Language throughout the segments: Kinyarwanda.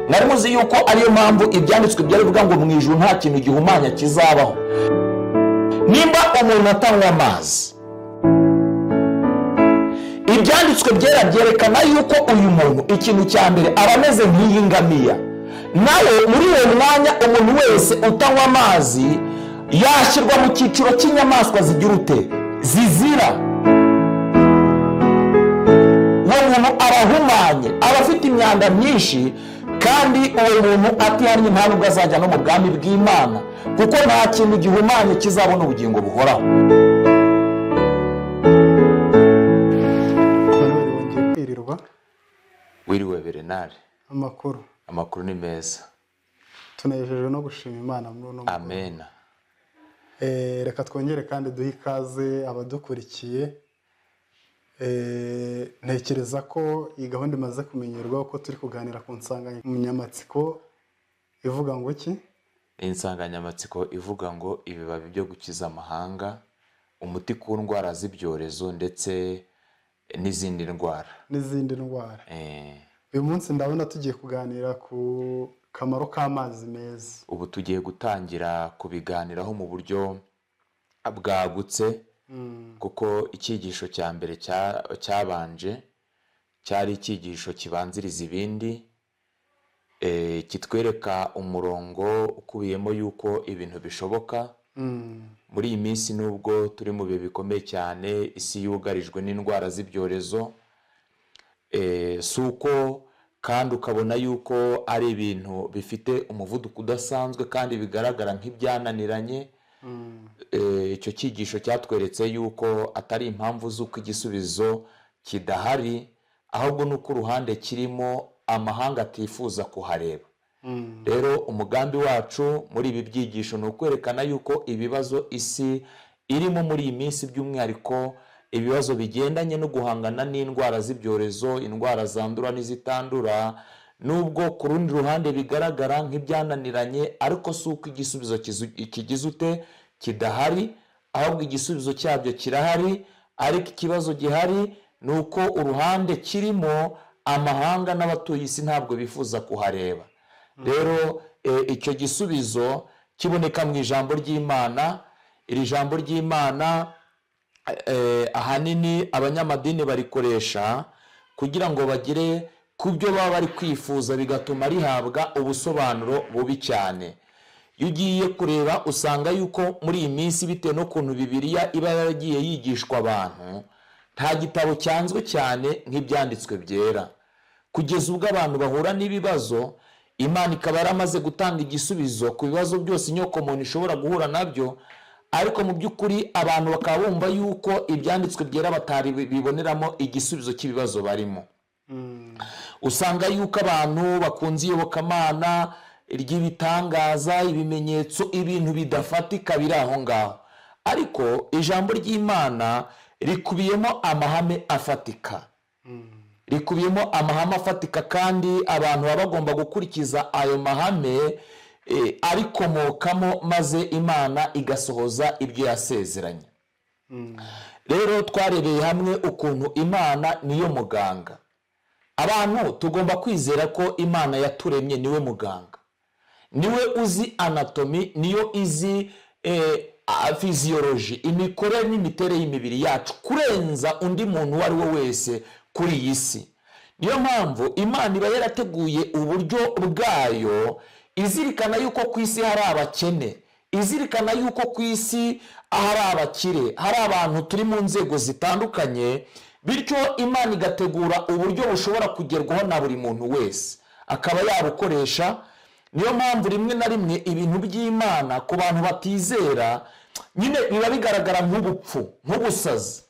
mwari muzi yuko ariyo mpamvu ibyanditswe byari bivuga ngo mu ijuru nta kintu gihumanya kizabaho. Nimba umuntu atanywa amazi, ibyanditswe byera byerekana yuko uyu muntu ikintu cya mbere aba ameze nk'iy'ingamiya. Nawe muri uwo mwanya umuntu wese utanywa amazi yashyirwa mu cyiciro cy'inyamaswa zigira ute, zizira. Uwo muntu arahumanye, aba afite imyanda myinshi, kandi uwo muntu atihannye nta nubwo azajya no mu bwami bw'Imana, kuko nta kintu gihumanye kizabona ubugingo buhoraho. Wiriwe Bernard. Amakuru ni meza. Tunejejwe no gushima Imana muri uno. Amen. Reka twongere kandi duhe ikaze abadukurikiye. Ntekereza ko iyi gahunda imaze kumenyerwa ko turi kuganira ku nsanganyamatsiko ivuga ngo iki? Insanganyamatsiko ivuga ngo ibibabi byo gukiza amahanga, umuti ku ndwara z'ibyorezo ndetse n'izindi ndwara. Uyu munsi ndabona tugiye kuganira ku kamaro k'amazi meza. Ubu tugiye gutangira kubiganiraho mu buryo bwagutse, kuko icyigisho cya mbere cyabanje cyari icyigisho kibanziriza ibindi, kitwereka umurongo ukubiyemo yuko ibintu bishoboka. Muri iyi minsi nubwo turi mu bihe bikomeye cyane, isi yugarijwe n'indwara z'ibyorezo, suko kandi ukabona yuko ari ibintu bifite umuvuduko udasanzwe kandi bigaragara nk'ibyananiranye. Icyo cyigisho cyatweretse yuko atari impamvu z'uko igisubizo kidahari, ahubwo nuko uruhande kirimo amahanga atifuza kuhareba. Rero umugambi wacu muri ibi byigisho ni ukwerekana yuko ibibazo isi irimo muri iyi minsi, by'umwihariko ibibazo bigendanye no guhangana n'indwara z'ibyorezo, indwara zandura n'izitandura, nubwo ku rundi ruhande bigaragara nk'ibyananiranye, ariko si uko igisubizo kigize ute kidahari, ahubwo igisubizo cyabyo kirahari. Ariko ikibazo gihari ni uko uruhande kirimo amahanga n'abatuye isi ntabwo bifuza kuhareba. Rero icyo gisubizo kiboneka mu ijambo ry'Imana. Iri jambo ry'Imana ahanini abanyamadini barikoresha kugira ngo bagire ku byo baba bari kwifuza, bigatuma rihabwa ubusobanuro bubi cyane. Iyo ugiye kureba usanga yuko muri iyi minsi bitewe n'ukuntu Bibiliya iba yaragiye yigishwa abantu, nta gitabo cyanzwe cyane nk'ibyanditswe byera. Kugeza ubwo abantu bahura n'ibibazo, Imana ikaba yaramaze gutanga igisubizo ku bibazo byose inyokomuntu ishobora guhura nabyo, ariko mu by'ukuri abantu bakaba bumva yuko ibyanditswe byera batari biboneramo igisubizo cy'ibibazo barimo. Usanga yuko abantu bakunze iyobokamana ry'ibitangaza, ibimenyetso, ibintu bidafatika biri aho ngaho, ariko ijambo ry'Imana rikubiyemo amahame afatika. Kandi abantu baba bagomba gukurikiza ayo mahame arikomokamo, maze Imana igasohoza ibyo yasezeranye. Rero twarebeye hamwe ukuntu Imana niyo muganga. Abantu tugomba kwizera ko Imana yaturemye niwe muganga, niwe uzi anatomy, niyo izi physiology, imikorere n'imiterere y'imibiri yacu kurenza undi muntu uwo ari we wese kuri iyi si. Niyo mpamvu Imana iba yarateguye uburyo bwayo, izirikana yuko ku isi hari abakene, izirikana yuko ku isi hari abakire, hari abantu turi mu nzego zitandukanye, bityo Imana igategura uburyo bushobora kugerwaho na buri muntu wese akaba yabukoresha. Niyo mpamvu rimwe na rimwe ibintu by'Imana ku bantu batizera nyine biba bigaragara nk'ubupfu, nk'ubusazi,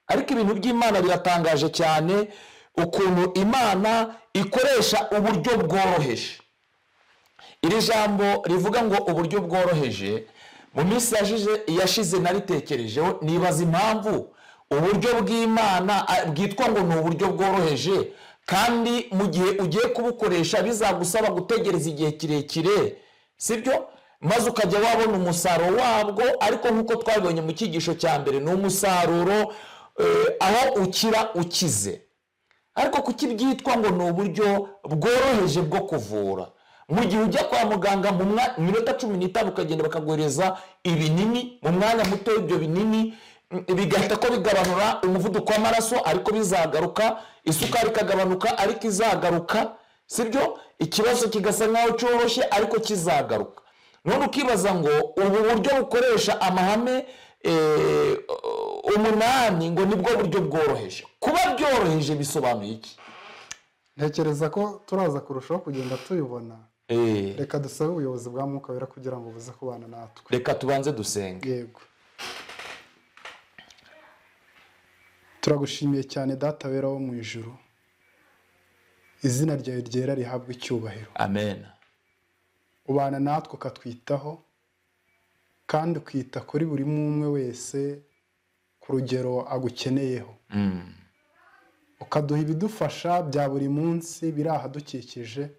ariko ibintu by'Imana biratangaje cyane ukuntu Imana ikoresha uburyo bworoheje. Iri jambo rivuga ngo uburyo bworoheje, mu minsi yashize naritekerejeho nibaza impamvu uburyo bw'Imana bwitwa ngo ni uburyo bworoheje, kandi mu gihe ugiye kubukoresha bizagusaba gutegereza igihe kirekire, sibyo? Maze ukajya wabona umusaruro wabwo, ariko nk'uko twabibonye mu cyigisho cya mbere, ni umusaruro aho ukira ukize. ariko kuki byitwa ngo ni uburyo bworoheje bwo kuvura, mu gihe ujya kwa muganga mu minota 15 ukagenda bakaguhereza ibinini, mu mwanya muto ibyo binini bigahita ko bigabanura umuvuduko w'amaraso ariko bizagaruka, isukari ikagabanuka ariko izagaruka, sibyo? Ikibazo kigasa nkaho cyoroshye ariko kizagaruka. None ukibaza ngo ubu buryo bukoresha amahame 8 ngo nibwo buryo bworoheje. Kuba byoroheje bisobanuye iki? Ntekereza ko turaza kurushaho kugenda tubibona. Reka dusabe ubuyobozi bwa Mwuka Wera kugira ngo buze kubana natwe. Reka tubanze dusenge. Yego. Turagushimiye cyane Data wera wo mu ijuru. Izina ryawe ryera rihabwe icyubahiro. Amen. Ubana natwe ukatwitaho kandi ukita kuri buri umwe wese ku rugero agukeneyeho. Ukaduha ibidufasha bya buri munsi biri ahadukikije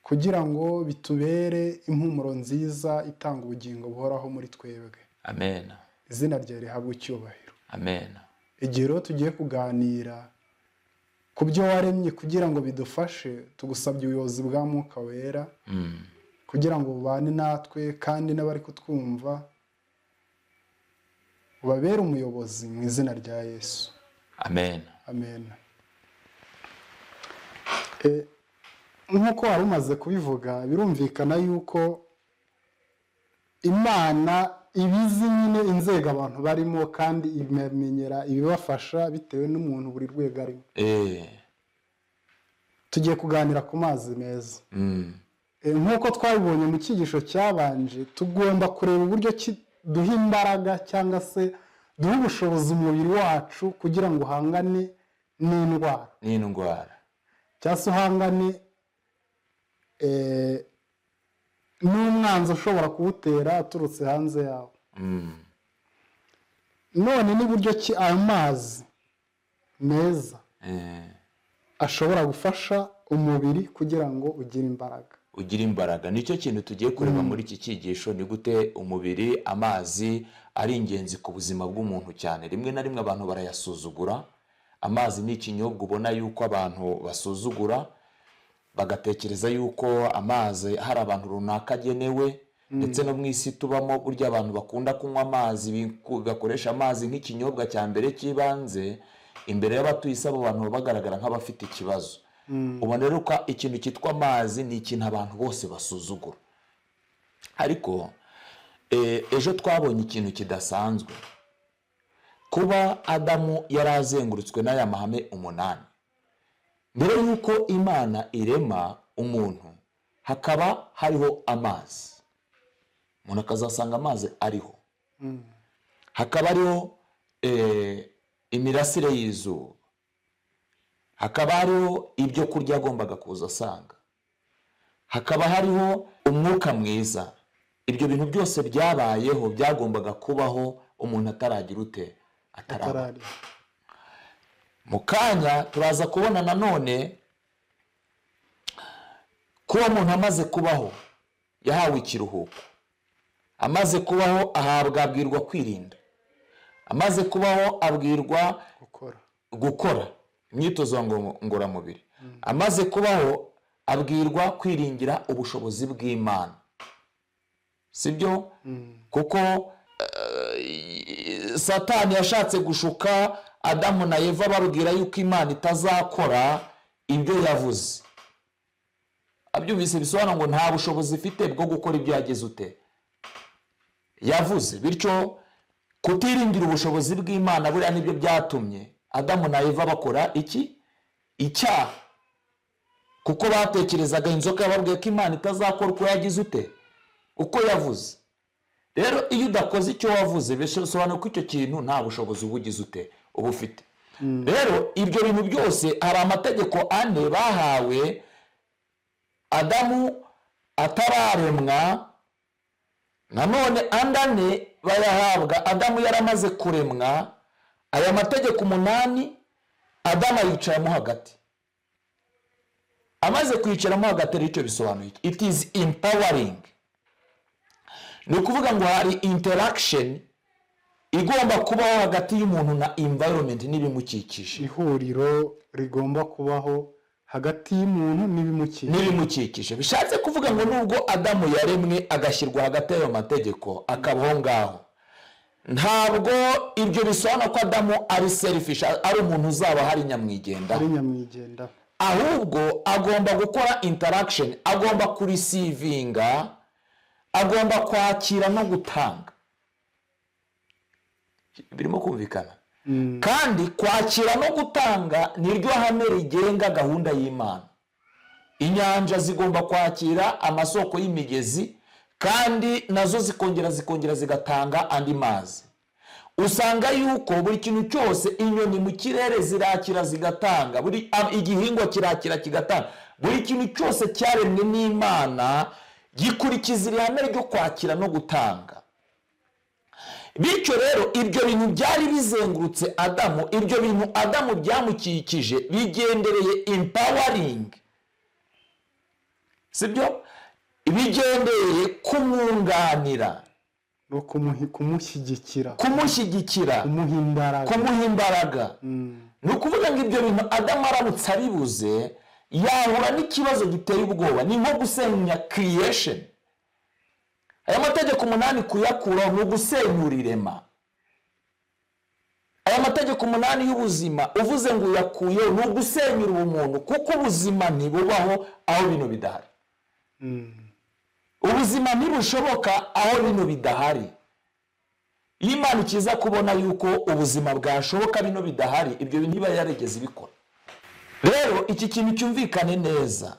kugira ngo bitubere impumuro nziza itanga ubugingo buhoraho muri twebwe. Amen. Izina ryawe rihabwe icyubahiro. Amen. Igihe rero tugiye kuganira ku byo waremye kugira ngo bidufashe, tugusabye ubuyobozi bwa Mwuka Wera kugira ngo bubane natwe kandi n'abari kutwumva ubabere umuyobozi mu izina rya Yesu. Amen. Amen. Nk'uko wari umaze kubivuga, birumvikana yuko Imana ibizi nyine inzego abantu barimo kandi imenyera ibibafasha bitewe n'umuntu buri rwego arimo. Tugiye kuganira ku mazi meza. Nk'uko twabibonye mu cyigisho cyabanje, tugomba kureba uburyo duha imbaraga cyangwa se duha ubushobozi umubiri wacu kugira ngo uhangane n'indwara. Cyangwa se uhangane n'umwanzi ushobora kuwutera aturutse hanze yawe. None n'uburyo ki ayo mazi meza ashobora gufasha umubiri kugira ngo ugire imbaraga. Nicyo kintu tugiye kureba muri iki cyigisho, ni gute umubiri, amazi ari ingenzi ku buzima bw'umuntu cyane. Rimwe na rimwe abantu barayasuzugura. Amazi ni ikinyobwa ubona yuko abantu basuzugura, bagatekereza yuko amazi hari abantu runaka agenewe, ndetse no mu isi tubamo burya abantu bakunda kunywa amazi, bakoresha amazi nk'ikinyobwa cya mbere cy'ibanze. Imbere y'abatuye isi abo bantu bagaragara nk'abafite ikibazo. Ubona rero ko ikintu cyitwa amazi ni ikintu abantu bose basuzugura. Ariko ejo twabonye ikintu kidasanzwe. Kuba Adamu yarazengurutswe n'aya mahame 8. Mbere yuko Imana irema umuntu, hakaba hariho amazi. Umuntu akazasanga amazi ariho. Hakaba hariho imirasire y'izuba. Hakaba hariho ibyo kurya agombaga kuza asanga. Hakaba hariho umwuka mwiza. Ibyo bintu byose byabayeho, byagombaga kubaho umuntu ataragira ute? Ataraba. Mu kanya turaza kubona nanone ko umuntu amaze kubaho yahawe ikiruhuko. Amaze kubaho abwirwa kwirinda. Amaze kubaho abwirwa gukora imyitozo ngororamubiri. Amaze kubaho abwirwa kwiringira ubushobozi bw'Imana. Sibyo? Kuko Satani yashatse gushuka Adamu na Eva babwira yuko Imana itazakora ibyo yavuze. Abyumvise bisobanura ngo nta bushobozi ifite bwo gukora ibyo yageze ute yavuze. Bityo kutiringira ubushobozi bw'Imana buriya nibyo byatumye Adamu na Eva bakora iki? Icyaha. Kuko batekerezaga inzoka yababwiye ko Imana itazakora uko yagize ute? Uko yavuze. Rero iyo udakoze icyo wavuze, bisobanura ko icyo kintu nta bushobozi ubugize ute uba ufite. Rero ibyo bintu byose hari amategeko 4 bahawe Adamu atararemwa, nanone 4 bayahabwa Adamu yaramaze kuremwa. Aya mategeko 8 Adamu yicaramo hagati. Amaze kwicaramo hagati icyo bisobanuye, it is empowering. Ni ukuvuga ngo hari interaction igomba kubaho hagati y'umuntu na environment n'ibimukikije. ihuriro rigomba kubaho hagati y'umuntu n'ibimukikije. Bishatse kuvuga ngo nubwo Adamu yaremwe agashyirwa hagati y'ayo mategeko akabaho ngaho, ntabwo ibyo bisobanura ko Adamu ari selfish, ari umuntu uzaba hari nyamwigendaho. Ahubwo agomba gukora interaction, agomba kurisivinga, agomba kwakira no gutanga. Birimo kumvikana. Kandi kwakira no gutanga niryo hame rigenga gahunda y'Imana. Inyanja zigomba kwakira amasoko y'imigezi, kandi nazo zikongera zigatanga andi mazi. Usanga yuko buri kintu cyose, inyoni mu kirere zirakira zigatanga, buri igihingwa kirakira kigatanga, buri kintu cyose cyaremwe n'Imana gikurikiza ihame ryo kwakira no gutanga. Bityo rero ibyo bintu byari bizengurutse Adamu, ibyo bintu Adamu byamukikije bigendereye empowering, sibyo? Bigendereye kumwunganira no kumushyigikira, kumuha imbaraga. Ni ukuvuga ngo ibyo bintu Adamu aramutse abibuze yahura n'ikibazo giteye ubwoba. Ni nko gusenya creation. Aya mategeko 8 kuyakuraho ni ugusenyura irema. Aya mategeko 8 y'ubuzima uvuze ngo uyakuyeho ni ugusenyura ubumuntu, kuko ubuzima ntibubaho aho bino bidahari. Ubuzima ntibushoboka aho bino bidahari. Imana ikiza kubona yuko ubuzima bwashoboka bino bidahari, ibyo bintu iba yaregeze ibikora. Rero iki kintu cyumvikane neza.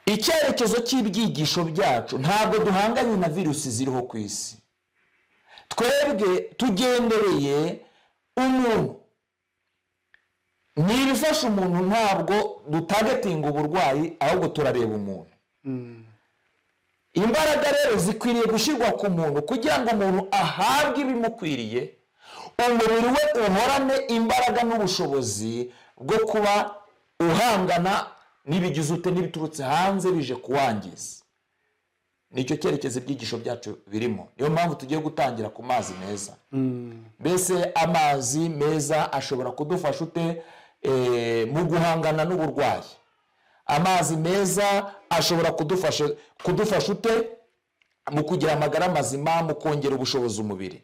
Icyerekezo cy'ibyigisho byacu ntabwo duhanganye na virusi ziriho ku isi. Twebwe tugendereye umuntu. Nibifasha umuntu, ntabwo dutagetinga uburwayi, ahubwo turareba umuntu. Imbaraga rero zikwiriye gushyirwa ku muntu kugira ngo umuntu ahabwe ibimukwiriye, umubiri we uhorane imbaraga n'ubushobozi bwo kuba uhangana n'ibigize ute n'ibiturutse hanze bije kuwangiza. Nicyo cyerekezo ibyigisho byacu birimo. Niyo mpamvu tugiye gutangira ku mazi meza. Mbese amazi meza ashobora kudufasha ute mu guhangana n'uburwayi? Amazi meza ashobora kudufasha ute mu kugira amagara mazima, mu kongera ubushobozi umubiri.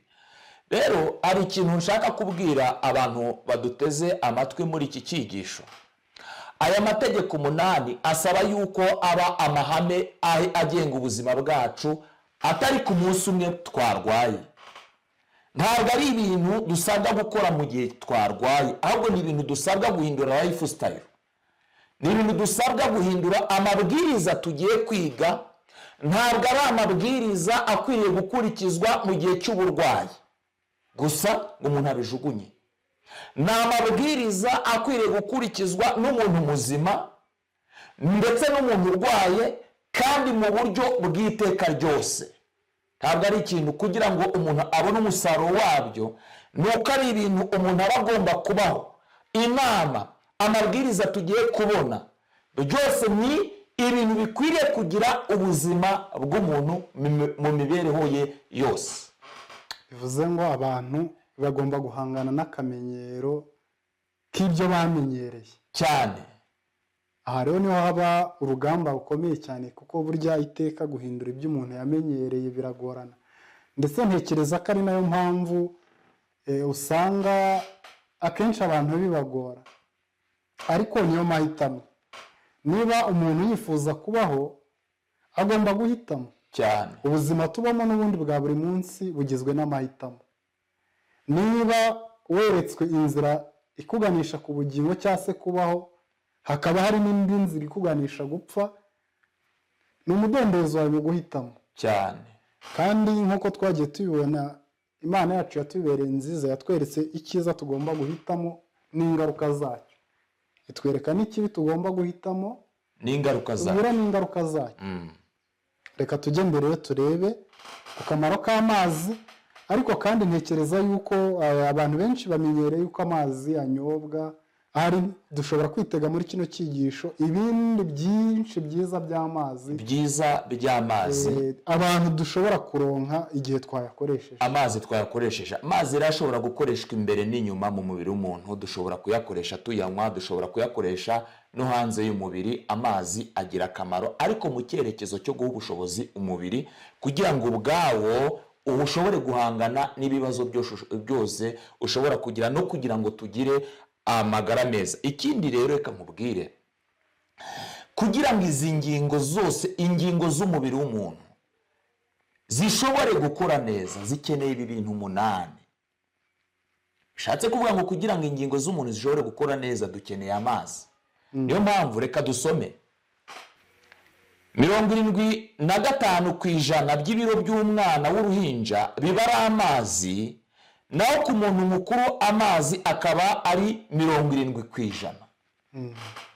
Rero ari ikintu nshaka kubwira abantu baduteze amatwi muri iki cyigisho. Aya mategeko 8 asaba yuko aba amahame agenga ubuzima bwacu, atari ku munsi umwe twarwaye. Ntabwo ari ibintu dusabwa gukora mu gihe twarwaye, ahubwo ni ibintu dusabwa guhindura lifestyle. Ni ibintu dusabwa guhindura amabwiriza tugiye kwiga. Ntabwo ari amabwiriza akwiriye gukurikizwa mu gihe cy'uburwayi gusa ngo umuntu abijugunye. Ni amabwiriza akwiriye gukurikizwa n'umuntu muzima ndetse n'umuntu urwaye, kandi mu buryo bw'iteka ryose. Ntabwo ari ikintu kugira ngo umuntu abone umusaruro wabyo, nuko ari ibintu umuntu aba agomba kubaho. Inama, amabwiriza tugiye kubona byose ni ibintu bikwiriye kugira ubuzima bw'umuntu mu mibereho ye yose. Bivuze ngo abantu bagomba guhangana n'akamenyero k'ibyo bamenyereye cyane. Aha rero niho haba urugamba rukomeye cyane, kuko burya iteka guhindura ibyo umuntu yamenyereye biragorana. Ndetse ntekereza ko ari nayo mpamvu usanga akenshi abantu bibagora, ariko niyo mahitamo. Niba umuntu yifuza kubaho agomba guhitamo cyane. Ubuzima tubamo n'ubundi bwa buri munsi bugizwe n'amahitamo. Niba weretswe inzira ikuganisha ku bugingo cyangwa se kubaho, hakaba hari n'indi nzira ikuganisha gupfa, ni umudendezo wawe mu guhitamo cyane. Kandi nk'uko twagiye tubibona, Imana yacu yatubereye nziza, yatweretse icyiza tugomba guhitamo n'ingaruka zacyo. Itwereka n'ikibi tugomba guhitamo n'ingaruka zacyo. Reka tujye mbere turebe akamaro k'amazi. Ariko kandi ntekereza yuko abantu benshi bamenyereye yuko amazi anyobwa hari dushobora kwitega muri kino cyigisho ibindi byinshi byiza by'amazi abantu dushobora kuronka igihe twayakoresheje. Amazi rero ashobora gukoreshwa imbere n'inyuma mu mubiri w'umuntu. Dushobora kuyakoresha tuyanywa, dushobora kuyakoresha no hanze y'umubiri. Amazi agira akamaro, ariko mu cyerekezo cyo guha ubushobozi umubiri kugira ngo ubwawo ushobore guhangana n'ibibazo byose ushobora kugira, no kugira ngo tugire amagara meza. Ikindi rero reka nkubwire, kugira ngo izi ngingo zose, ingingo z'umubiri w'umuntu zishobore gukora neza, zikeneye ibi bintu 8. Bishatse kuvuga ngo kugira ngo ingingo z'umuntu zishobore gukora neza dukeneye amazi. Niyo mpamvu reka dusome 75% by'ibiro by'umwana w'uruhinja biba ari amazi, naho ku muntu mukuru amazi akaba ari 70%.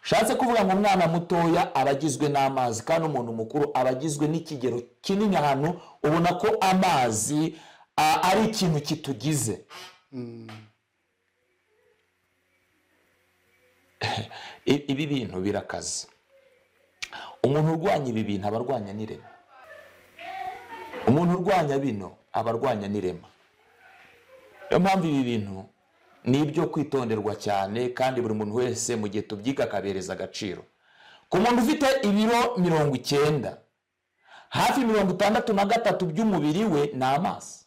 Bishatse kuvuga ngo umwana mutoya abagizwe n'amazi, kandi umuntu mukuru abagizwe n'ikigero kinini. Ahantu ubona ko amazi ari ikintu kitugize. Ibi bintu birakaze. Umuntu urwanya ibi bintu abarwanya n'irema. Umuntu urwanya bino abarwanya n'irema. Niyo mpamvu ibi bintu ni ibyo kwitonderwa cyane, kandi buri muntu wese mu gihe tubyiga akabereza agaciro. Ku muntu ufite ibiro 90, hafi 63 by'umubiri we ni amazi.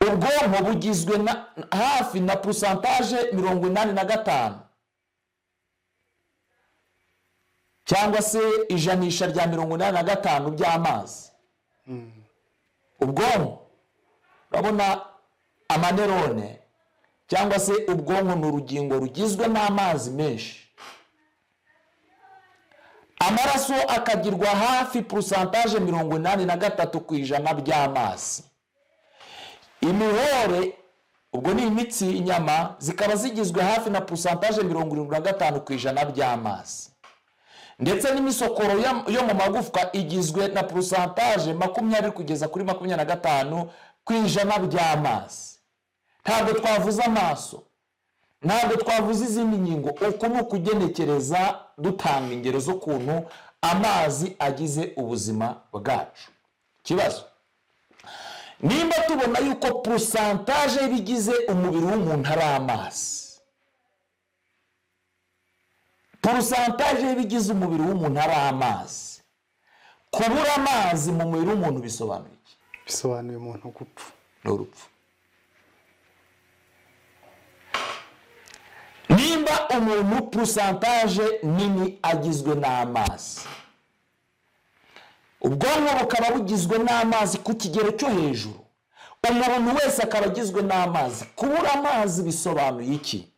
Ubwonko bugizwe na hafi na pourcentage 85, cyangwa se ijanisha rya 85 by'amazi. Ubwonko urabona amanerone cyangwa se ubwonko ni urugingo rugizwe n'amazi menshi. Amaraso akagirwa hafi pourcentage 83% by'amazi. Imihore, ubwo ni imitsi, inyama, zikaba zigizwe hafi na pourcentage 75% by'amazi. Ndetse n'imisokoro yo mu magufwa igizwe na pourcentage 20 kugeza kuri 25% by'amazi. Ntabwo twavuze amaso, ntabwo twavuze izindi ngingo. Uko ni ukugenekereza dutanga ingero z'ukuntu amazi agize ubuzima bwacu. Kibazo, nimba tubona yuko pourcentage y'ibigize umubiri w'umuntu ari amazi, pourcentage y'ibigize umubiri w'umuntu ari amazi, kubura amazi mu mubiri w'umuntu bisobanuye iki? Bisobanuye umuntu gupfa. N'urupfu. Nimba umuntu pourcentage nini agizwe n'amazi, ubwonko bukaba bugizwe n'amazi ku kigero cyo hejuru, umuntu wese akaba agizwe n'amazi, kubura amazi bisobanuye iki?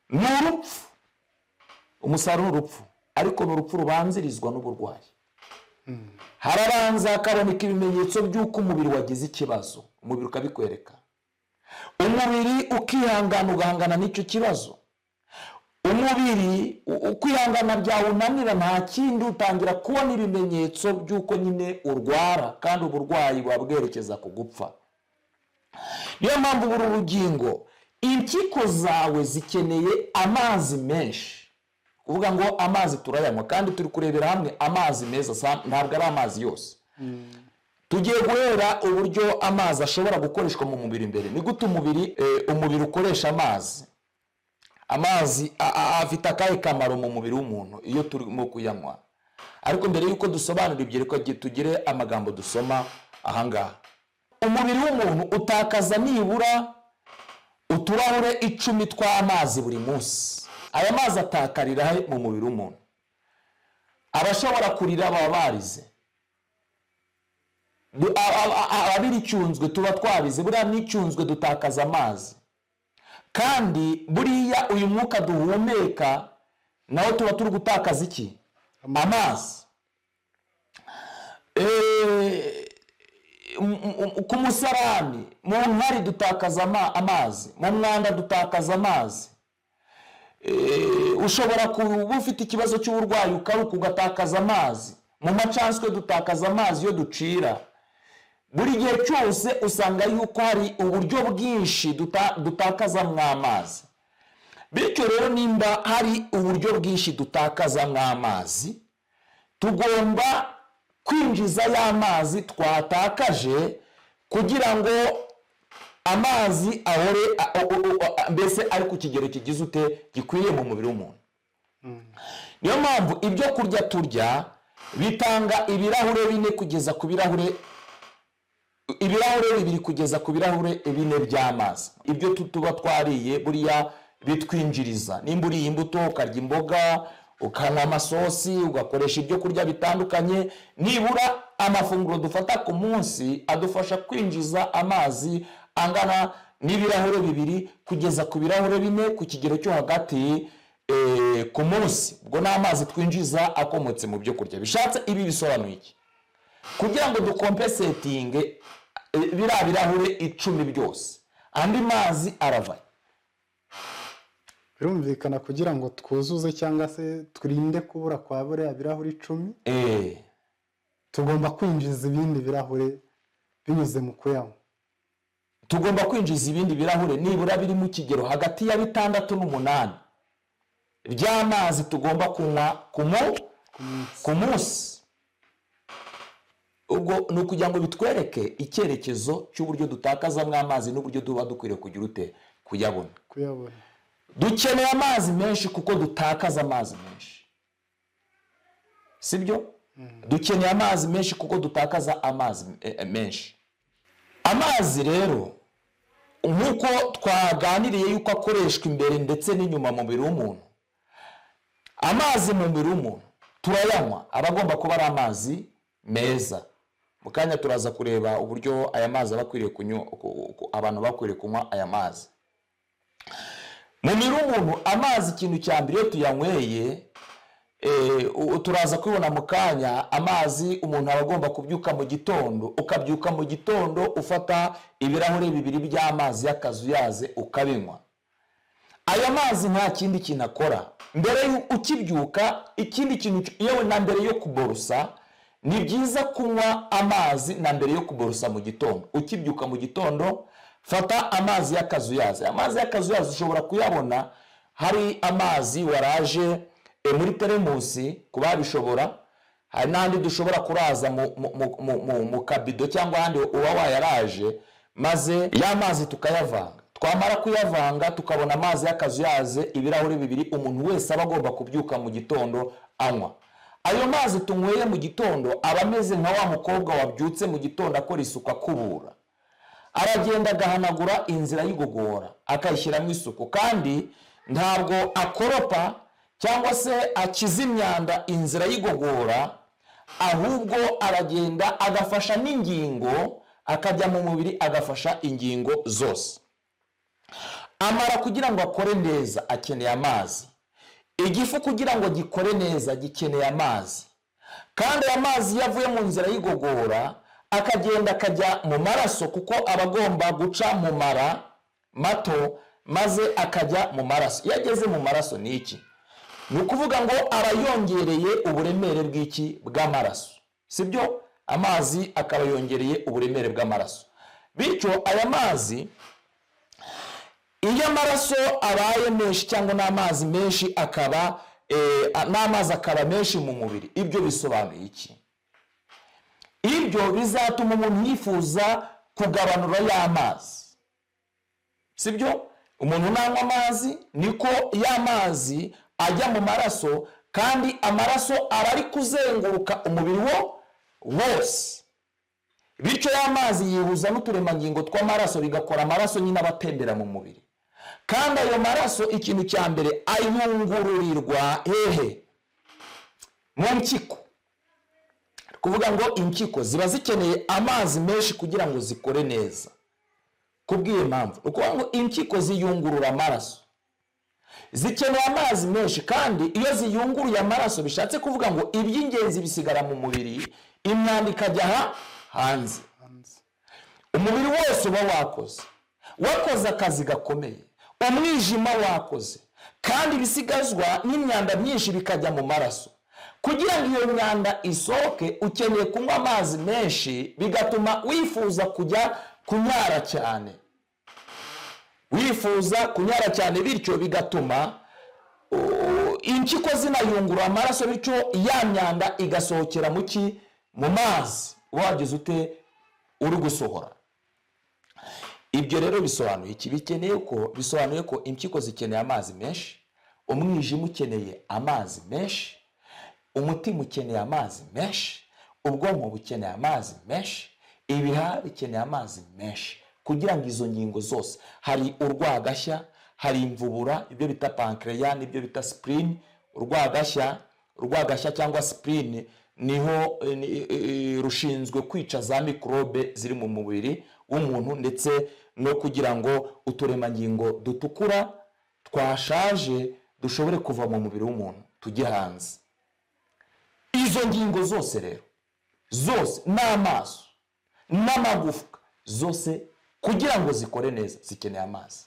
Ni urupfu. Umusaruro urupfu, ariko ni urupfu rubanzirizwa n'uburwayi. Harabanza hakaboneka ibimenyetso by'uko umubiri wagize ikibazo, umubiri ukabikwereka. Umubiri ukihangana, ugahangana n'icyo kibazo. Umubiri ukwihangana byawe unanira, nta kindi utangira kubona ibimenyetso by'uko nyine urwara, kandi uburwayi bwabwerekeza ku gupfa. Niyo mpamvu buri rugingo, impyiko zawe zikeneye amazi menshi. Kuvuga ngo amazi turayanywa, kandi turi kurebera hamwe amazi meza, ntabwo ari amazi yose. Tugiye guhera uburyo amazi ashobora gukoreshwa mu mubiri imbere. Ni gute umubiri ukoresha amazi? Amazi afite akahe kamaro mu mubiri w'umuntu iyo turimo kuyanywa? Ariko mbere yuko dusobanura ibyo, reka tugire amagambo dusoma ahangaha. Umubiri w'umuntu utakaza nibura uturahure 10 tw'amazi buri munsi. Aya mazi atakarira mu mubiri w'umuntu. Abashobora kurira baba barize. Ababiri cyunzwe tuba twabize, buriya n'icyunzwe dutakaza amazi. Kandi buriya uyu mwuka duhumeka nawo tuba turi gutakaza iki? Amazi. Ku musarani, mu nkari dutakaza amazi, mu mwanda dutakaza amazi. Ushobora kuba ufite ikibazo cy'uburwayi ukaruka ugatakaza amazi. Mu macanswe dutakaza amazi iyo ducira. buri gihe cyose usanga yuko hari uburyo bwinshi dutakazamo amazi. Bityo rero nimba hari uburyo bwinshi dutakazamo amazi, tugomba kwinjiza ya mazi twatakaje kugira ngo amazi ahore mbese ari ku kigero kigize ute gikwiriye mu mubiri w'umuntu. Niyo mpamvu ibyo kurya turya bitanga ibirahure 4 kugeza ku birahure 2 kugeza ku birahure 4 by'amazi. Ibyo tuba twariye buriya bitwinjiriza. Nimba uriye imbuto, ukarya imboga, ukanywa amasosi, ugakoresha ibyo kurya bitandukanye, nibura amafunguro dufata ku munsi adufasha kwinjiza amazi angana n'ibirahure 2 kugeza ku birahure 4 ku kigero cyo hagati ku munsi. Ubwo n'amazi twinjiza akomotse mu byo kurya. Bishatse ibi bisobanuye iki? Kugira ngo dukompensatinge birahure 10 byose, andi mazi arava. Birumvikana kugira ngo twuzuze cyangwa se twirinde kubura kwa buriya birahure 10, tugomba kwinjiza ibindi birahure binyuze mu kuyanywa. Tugomba kwinjiza ibindi birahure nibura biri mu kigero hagati ya 6 n'8 by'amazi tugomba kunywa ku munsi. Ubwo ni ukugira ngo bitwereke icyerekezo cy'uburyo dutakazamo amazi n'uburyo duba dukwiriye kugira ute kuyabona. Dukeneye amazi menshi kuko dutakaza amazi menshi, sibyo? Dukeneye amazi menshi kuko dutakaza amazi menshi. Amazi rero nk'uko twaganiriye yuko akoreshwa imbere ndetse n'inyuma mu mubiri w'umuntu, amazi mu mubiri w'umuntu turayanywa, abagomba kuba ari amazi meza. Mu kanya turaza kureba uburyo aya mazi abakwiriye kunywa, abantu bakwiriye kunywa aya mazi. Mu mubiri w'umuntu amazi ikintu cya mbere iyo tuyanyweye, turaza kubibona mu kanya, amazi umuntu aba agomba kubyuka mu gitondo, ukabyuka mu gitondo ufata ibirahure 2 by'amazi y'akazuyaze ukabinywa. Aya mazi nta kindi kintu akora. Mbere ukibyuka, ikindi kintu yewe na mbere yo kuborosa, ni byiza kunywa amazi na mbere yo kuborosa mu gitondo. Ukibyuka mu gitondo fata amazi y'akazuyaze. Amazi y'akazuyaze ushobora kuyabona, hari amazi waraje muri teremusi kuba bishobora, hari n'andi dushobora kuraza mu kabido cyangwa ahandi uba wayaraje, maze ya mazi tukayavanga. Twamara kuyavanga tukabona amazi y'akazuyaze ibirahure 2 umuntu wese aba agomba kubyuka mu gitondo anywa. Ayo mazi tunyweye mu gitondo aba ameze nka wa mukobwa wabyutse mu gitondo akora isuku akubura. Aragenda agahanagura inzira y'igogora akayishyiramo isuku, kandi ntabwo akoropa cyangwa se akiza imyanda inzira y'igogora, ahubwo aragenda agafasha n'ingingo, akajya mu mubiri agafasha ingingo zose. Amara kugira ngo akore neza akeneye amazi. Igifu kugira ngo gikore neza gikeneye amazi, kandi amazi yavuye mu nzira y'igogora akagenda akajya mu maraso, kuko abagomba guca mu mara mato maze akajya mu maraso. Iyo ageze mu maraso ni iki? Ni ukuvuga ngo arayongereye uburemere bw'iki? Bw'amaraso, sibyo? Amazi akaba yongereye uburemere bw'amaraso. Bityo aya mazi, iyo amaraso abaye menshi cyangwa n'amazi menshi akaba n'amazi akaba menshi mu mubiri, ibyo bisobanuye iki? Ibyo bizatuma umuntu yifuza kugabanura y'amazi, sibyo? Umuntu nanywa amazi niko y'amazi ajya mu maraso, kandi amaraso aba ari kuzenguruka umubiri wose. Bityo y'amazi yihuza n'uturemangingo tw'amaraso bigakora amaraso nyine abatembera mu mubiri. Kandi ayo maraso ikintu cya mbere ayungururirwa hehe? Mu mpyiko. Kuvuga ngo impyiko ziba zikeneye amazi menshi kugira ngo zikore neza. Kubwiye mpamvu ukuvuga ngo impyiko ziyungurura amaraso, zikeneye amazi menshi, kandi iyo ziyunguruye amaraso bishatse kuvuga ngo iby'ingenzi bisigara mu mubiri, imyanda ikajya hanze. Umubiri wose uba wakoze akazi gakomeye, umwijima wakoze, kandi ibisigazwa n'imyanda myinshi bikajya mu maraso. kugira ngo iyo myanda isohoke ukeneye kunywa amazi menshi, bigatuma wifuza kujya kunyara cyane, bityo bigatuma impyiko zinayungurura amaraso, bityo ya myanda igasohokera mu mazi wagize ute uri gusohora. Ibyo rero bisobanuye iki? Bisobanuye ko impyiko zikeneye amazi menshi, umwijima ukeneye amazi menshi, umutima ukeneye amazi menshi, ubwonko bukeneye amazi menshi, ibihaha bikeneye amazi menshi, kugira ngo izo ngingo zose, hari urwagashya, hari imvubura, ibyo bita pancreas n'ibyo bita spleen. Urwagashya cyangwa spleen niho rushinzwe kwica za mikorobe ziri mu mubiri w'umuntu, ndetse no kugira ngo uturemangingo dutukura twashaje dushobore kuva mu mubiri w'umuntu tujye hanze. Izo ngingo zose rero, zose n'amaso n'amagufwa, zose kugira ngo zikore neza zikeneye amazi.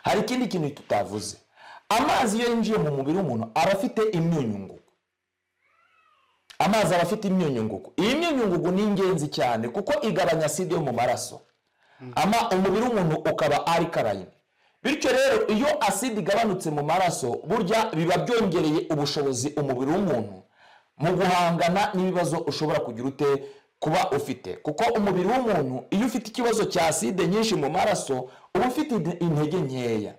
Hari ikindi kintu tutavuze. Amazi iyo yinjiye mu mubiri w'umuntu aba afite imyunyungugu. Amazi aba afite imyunyungugu. Iyi myunyungugu ni ingenzi cyane kuko igabanya aside yo mu maraso. Umubiri w'umuntu ukaba alkaline. Bityo rero iyo aside igabanutse mu maraso, burya biba byongereye ubushobozi umubiri w'umuntu mu guhangana n'ibibazo ushobora kugira ute kuba ufite. Kuko umubiri w'umuntu iyo ufite ikibazo cya aside nyinshi mu maraso, uba ufite intege nkeya.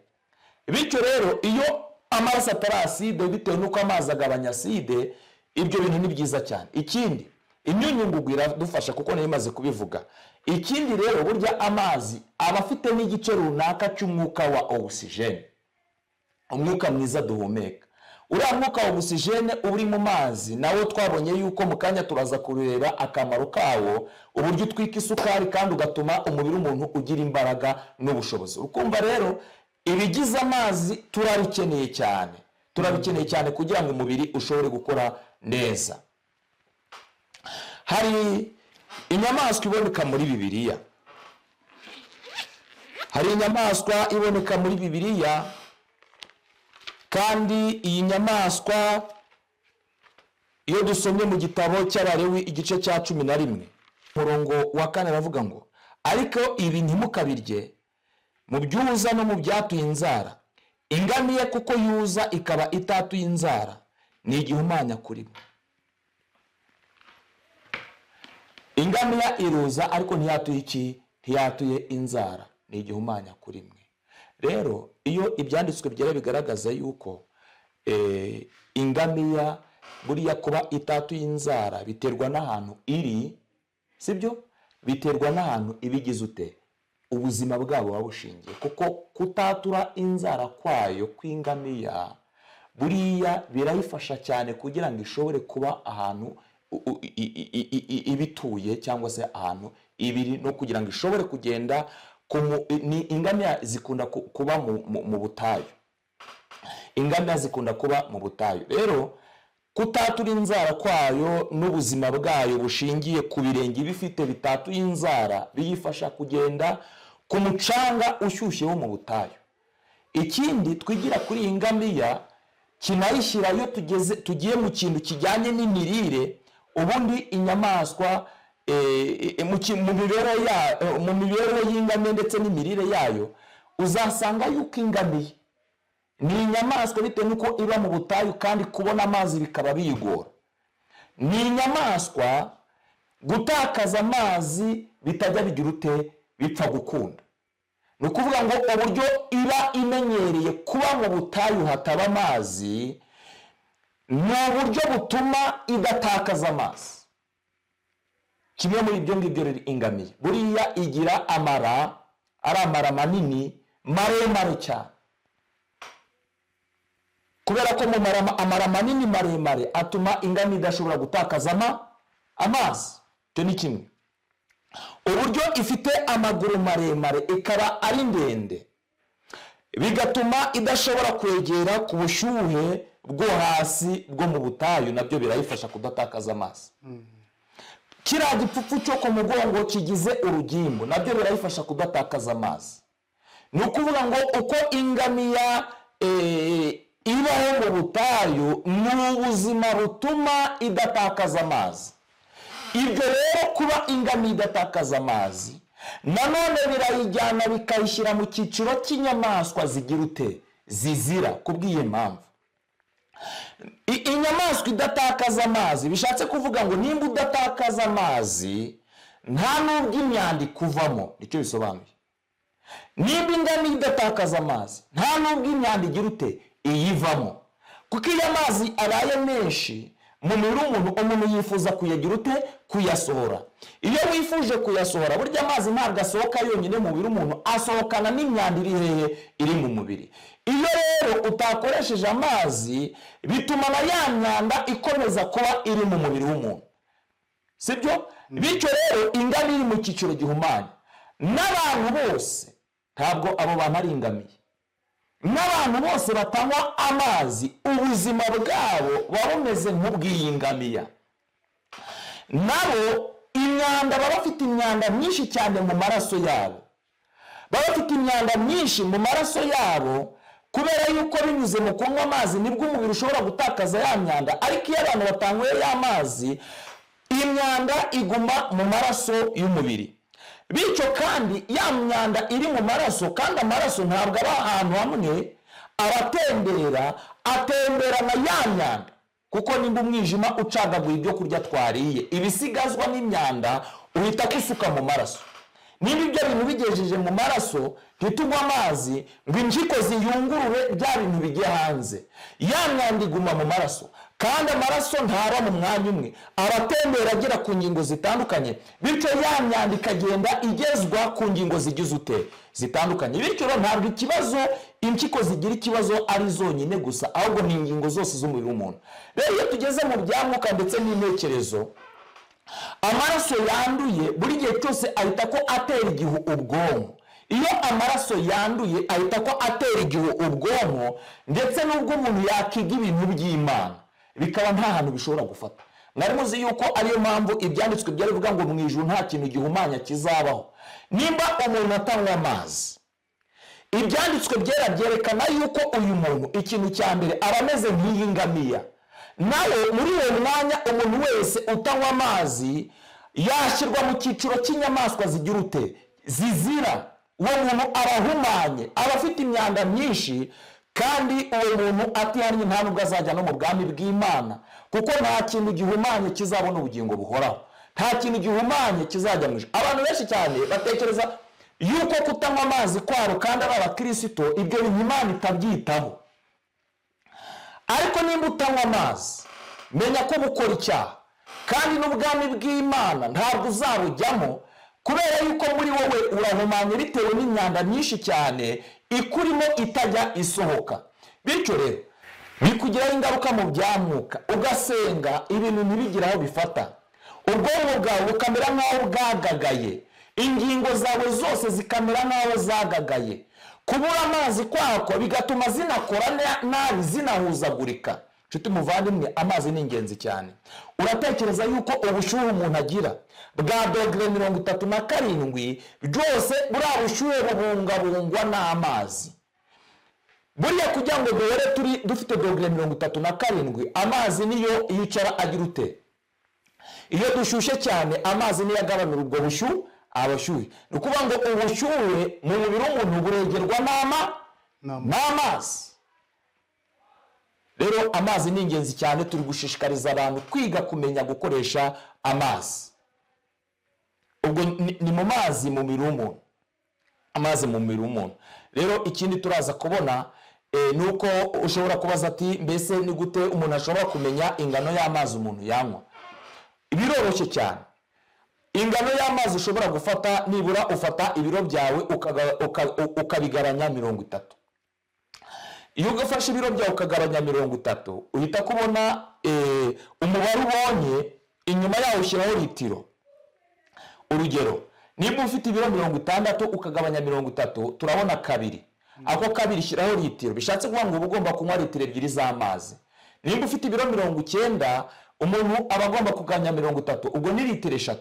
Bityo rero iyo amaraso atari aside, bitewe n'uko amazi agabanya aside, ibyo bintu ni byiza cyane. Ikindi, imyunyungugu iradufasha kuko nayo imaze kubivuga. Ikindi rero, burya amazi aba afite n'igice runaka cy'umwuka wa oxygene, umwuka mwiza duhumeka. Uriya mwuka wa oxygene uri mu mazi nawo twabonye yuko mu kanya turaza kureba akamaro kawo, uburyo utwika isukari kandi ugatuma umubiri w'umuntu ugira imbaraga n'ubushobozi. Ukumva rero ibigize amazi turabikeneye cyane kugira ngo umubiri ushobore gukora neza. Hari inyamaswa iboneka muri Bibiliya. Kandi iyi nyamaswa iyo dusomye mu gitabo cy'Abalewi igice cya 11 umurongo wa 4 aravuga ngo, ariko ibi ntimukabirye mu byuza no mu byatuye inzara. Ingamiya kuko yuza ikaba itatuye inzara, ni igihumanya kuri mwe. Ingamiya iruza ariko ntiyatuye inzara, ni igihumanya kuri mwe. Rero iyo ibyanditswe byera bigaragaza yuko ingamiya buriya kuba itatuye inzara biterwa n'ahantu iri, sibyo? Biterwa n'ahantu ibigize ute ubuzima bwabo babushingiye. Kuko kutatura inzara kwayo kw'ingamiya buriya birayifasha cyane kugira ngo ishobore kuba ahantu ibituye cyangwa se ahantu ibiri, no kugira ngo ishobore kugenda. Ingamiya zikunda kuba mu butayu. Rero kutatura inzara kwayo n'ubuzima bwayo bushingiye ku birenge bifite bitatuye inzara biyifasha kugenda ku mucanga ushyushye wo mu butayu. Ikindi twigira kuri iyi ngamiya kinayishyira iyo tugiye mu kintu kijyanye n'imirire. Ubundi inyamaswa mu mibereho y'ingamiya ndetse n'imirire yayo, uzasanga yuko ingamiya ni inyamaswa bitewe n'uko iba mu butayu kandi kubona amazi bikaba biyigora. Ni inyamaswa gutakaza amazi bitajya bigira ute bipfa gukunda. Ni ukuvuga ngo uburyo iba imenyereye kuba mu butayu hataba amazi, ni uburyo butuma idatakaza amazi. Kimwe muri ibyo ngibyo rero ingamiya buriya igira amara manini maremare cyane, kubera ko mu amara manini maremare atuma ingamiya idashobora gutakaza amazi. Icyo ni kimwe. Uburyo ifite amaguru maremare ikaba ari ndende, bigatuma idashobora kwegera ku bushyuhe bwo hasi bwo mu butayu, nabyo birayifasha kudatakaza amazi. Kiriya gipfupfu cyo ku mugongo kigize urugimbu, nabyo birayifasha kudatakaza amazi. Ni ukuvuga ngo uko ingamiya ibaho mu butayu ni ubuzima butuma idatakaza amazi. Ibyo rero kuba ingamiya idatakaza amazi nanone birayijyana bikayishyira mu cyiciro cy'inyamaswa zigira ute, zizira. kubw'iyo mpamvu inyamaswa idatakaza amazi bishatse kuvuga ngo nimba udatakaza amazi nta n'ubwo imyanda ikuvamo, nicyo bisobanuye. nimba ingamiya idatakaza amazi nta n'ubwo imyanda igira ute, iyivamo. kuko iyo amazi abaye menshi mu mubiri w'umuntu, umuntu yifuza kuyagira ute, kuyasohora. iyo wifuje kuyasohora, burya amazi ntabwo asohoka yonyine mu mubiri w'umuntu, asohokana n'imyanda iri hehe, iri mu mubiri. iyo rero utakoresheje amazi bituma na ya myanda ikomeza kuba iri mu mubiri w'umuntu, sibyo? bityo rero ingamiya iri mu cyiciro gihumanya. n'abantu bose ntabwo abo bantu ari ingamiya. n'abantu bose batanywa amazi ubuzima bwabo buba bumeze nk'ubw'iyi ngamiya. nabo imyanda baba bafite imyanda myinshi cyane mu maraso yabo, baba bafite imyanda myinshi mu maraso yabo, kubera yuko binyuze mu kunywa amazi nibwo umubiri ushobora gutakaza ya myanda. ariko iyo abantu batanyweye ya mazi, imyanda iguma mu maraso y'umubiri. bityo kandi ya myanda iri mu maraso, kandi amaraso ntabwo aba ahantu hamwe, aratembera, atemberana ya myanda. kuko nimba umwijima ucagaguye ibyo kurya twariye, ibisigazwa n'imyanda uhita kusuka mu maraso. nimba ibyo bintu bigejeje mu maraso, ntitunywe amazi ngo impyiko ziyungurure bya bintu bijye hanze, ya myanda iguma mu maraso. kandi amaraso ntaba mu mwanya umwe, aratembera agera ku ngingo zitandukanye, bityo ya myanda ikagenda igezwa ku ngingo zigize ute, zitandukanye. bityo ntabwo ikibazo impyiko zigira ikibazo ari zonyine gusa, ahubwo ni ingingo zose z'umubiri w'umuntu. rero iyo tugeze mu bya mwuka ndetse n'intekerezo, amaraso yanduye buri gihe cyose ahita ko atera igihu ubwonko. iyo amaraso yanduye ahita ko atera igihu ubwonko, ndetse n'ubwo umuntu yakiga ibintu by'Imana bikaba nta hantu bishobora gufata. mwari muzi yuko ariyo mpamvu ibyanditswe byari bivuga ngo mu ijuru nta kintu gihumanya kizabaho. nimba umuntu atanywa amazi, ibyanditswe byera byerekana yuko uyu muntu ikintu cya mbere aba ameze nk'iyi ngamiya. nawe muri uwo mwanya umuntu wese utanywa amazi yashyirwa mu cyiciro cy'inyamaswa zigira ute, zizira. uwo muntu aba ahumanye, aba afite imyanda myinshi, kandi uwo muntu atihannye nta nubwo azajya no mu bwami bw'Imana, kuko nta kintu gihumanye kizabona ubugingo buhoraho, nta kintu gihumanye kizajya mu ijuru. abantu benshi cyane batekereza yuko kutanywa amazi kwabo kandi ari abakirisito ibyo bintu Imana itabyitaho. ariko nimba utanywa amazi, menya ko bukora icyaha, kandi n'ubwami bw'Imana ntabwo uzabujyamo, kubera yuko muri wowe urahumanye bitewe n'imyanda myinshi cyane ikurimo itajya isohoka. bityo rero bikugiraho ingaruka mu bya mwuka, ugasenga ibintu ntibigire aho bifata, ubwonko bwawe bukamera nk'aho bwagagaye, ingingo zawe zose zikamera nk'aho zagagaye. kubura amazi kwako bigatuma zinakora nabi, zinahuzagurika. nshuti muvandimwe, amazi ni ingenzi cyane. uratekereza yuko ubushyuhe umuntu agira bwa dogere 37 byose buriya bushyuhe bubungabungwa n'amazi. buriya kugira ngo duhere dufite dogere 37, amazi niyo yicara agira ute. iyo dushyushye cyane, amazi niyo agabanura ubwo bushyuhe, abashyuhe. ni ukuvuga ngo ubushyuhe mu mubiri w'umuntu buregerwa n'amazi. rero amazi ni ingenzi cyane. turi gushishikariza abantu kwiga kumenya gukoresha amazi. ubwo ni mu mazi mu mubiri w'umuntu, amazi mu mubiri w'umuntu. rero ikindi turaza kubona ni uko ushobora kubaza ati mbese ni gute umuntu ashobora kumenya ingano y'amazi umuntu yanywa. biroroshye cyane. ingano y'amazi ushobora gufata, nibura ufata ibiro byawe ukabigabanya 30. iyo ugafashe ibiro byawe ukagabanya 30, uhita kubona umubare ubonye, inyuma yawo ushyiraho litiro. urugero, niba ufite ibiro 60 ukagabanya 30, turabona kabiri. ako kabiri shyiraho litiro, bishatse kuvuga ngo uba ugomba kunywa litiro 2 z'amazi. niba ufite ibiro 90, umuntu aba agomba kugabanya 30, ubwo ni litiro 3.